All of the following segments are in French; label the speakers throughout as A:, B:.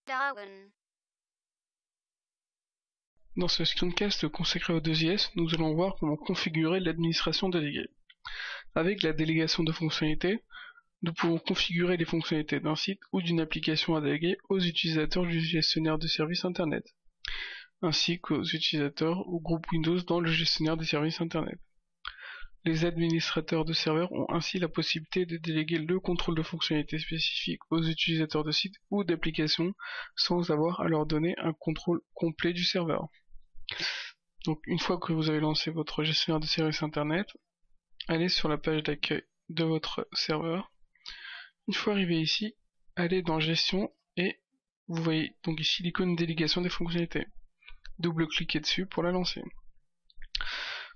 A: Darwin.
B: Dans ce screencast consacré au 2JS, nous allons voir comment configurer l'administration déléguée. Avec la délégation de fonctionnalités, nous pouvons configurer les fonctionnalités d'un site ou d'une application à déléguer aux utilisateurs du gestionnaire de services Internet, ainsi qu'aux utilisateurs ou groupes Windows dans le gestionnaire des services Internet. Les administrateurs de serveurs ont ainsi la possibilité de déléguer le contrôle de fonctionnalités spécifiques aux utilisateurs de sites ou d'applications sans avoir à leur donner un contrôle complet du serveur. Donc une fois que vous avez lancé votre gestionnaire de services Internet, allez sur la page d'accueil de votre serveur. Une fois arrivé ici, allez dans Gestion et vous voyez donc ici l'icône délégation des fonctionnalités. Double-cliquez dessus pour la lancer.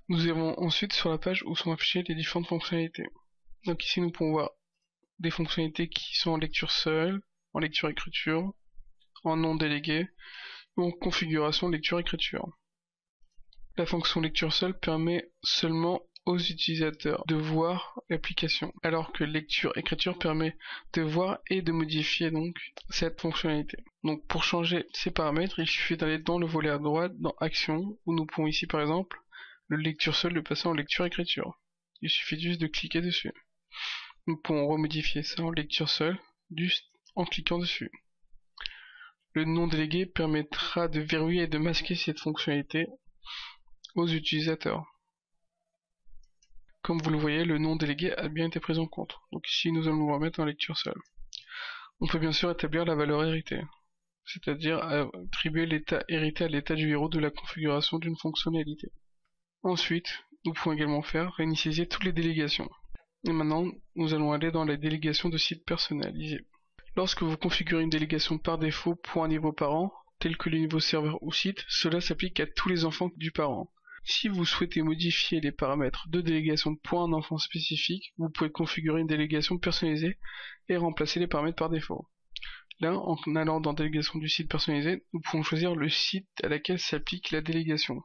B: Nous irons ensuite sur la page où sont affichées les différentes fonctionnalités. Donc ici nous pouvons voir des fonctionnalités qui sont en lecture seule, en lecture-écriture, en non délégué ou en configuration lecture-écriture. La fonction lecture seule permet seulement aux utilisateurs de voir l'application, alors que lecture-écriture permet de voir et de modifier donc cette fonctionnalité. Donc pour changer ces paramètres, il suffit d'aller dans le volet à droite, dans Action, où nous pouvons ici par exemple le lecture seul le passer en lecture-écriture. Il suffit juste de cliquer dessus. Nous pouvons remodifier ça en lecture seule, juste en cliquant dessus. Le non délégué permettra de verrouiller et de masquer cette fonctionnalité aux utilisateurs. Comme vous le voyez, le non délégué a bien été pris en compte. Donc ici, nous allons le remettre en lecture seule. On peut bien sûr établir la valeur héritée, c'est-à-dire attribuer l'état hérité à l'état du héros de la configuration d'une fonctionnalité. Ensuite, nous pouvons également réinitialiser toutes les délégations. Et maintenant, nous allons aller dans la délégation de sites personnalisés. Lorsque vous configurez une délégation par défaut pour un niveau parent, tel que le niveau serveur ou site, cela s'applique à tous les enfants du parent. Si vous souhaitez modifier les paramètres de délégation pour un enfant spécifique, vous pouvez configurer une délégation personnalisée et remplacer les paramètres par défaut. Là, en allant dans délégation du site personnalisé, nous pouvons choisir le site à laquelle s'applique la délégation.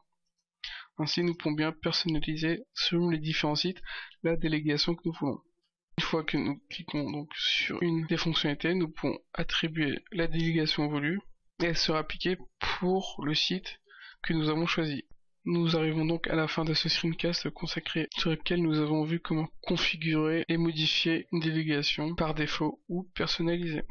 B: Ainsi, nous pouvons bien personnaliser, selon les différents sites, la délégation que nous voulons. Une fois que nous cliquons donc sur une des fonctionnalités, nous pouvons attribuer la délégation voulue et elle sera appliquée pour le site que nous avons choisi. Nous arrivons donc à la fin de ce screencast consacré sur lequel nous avons vu comment configurer et modifier une délégation par défaut ou personnalisée.